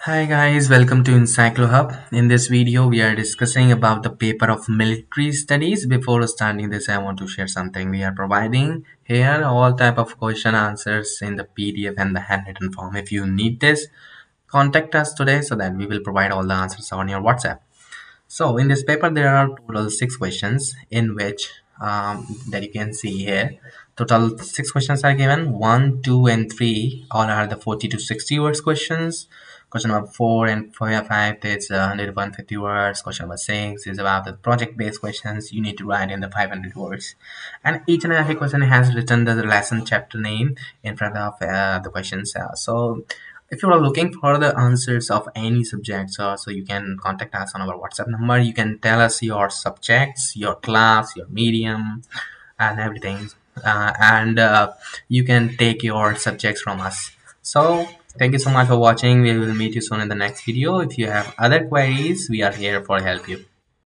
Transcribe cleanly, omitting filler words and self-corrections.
Hi guys, welcome to EncycloHub. In this video, we are discussing about the paper of military studies. Before starting this, I want to share something. We are providing here all type of question answers in the PDF and the handwritten form. If you need this, contact us today so that we will provide all the answers on your WhatsApp. So in this paper, there are total six questions in which that you can see here. Total six questions are given. One, two, and three all are the 40 to 60 words questions. Question number four and five it's 100 to 150 words. Question number six is about the project-based questions. You need to write in the 500 words. And each and every question has written the lesson chapter name in front of the questions. So if you are looking for the answers of any subjects, so you can contact us on our WhatsApp number. You can tell us your subjects, your class, your medium, and everything. And you can take your subjects from us. So thank you so much for watching. We will meet you soon in the next video. If you have other queries, we are here for help you.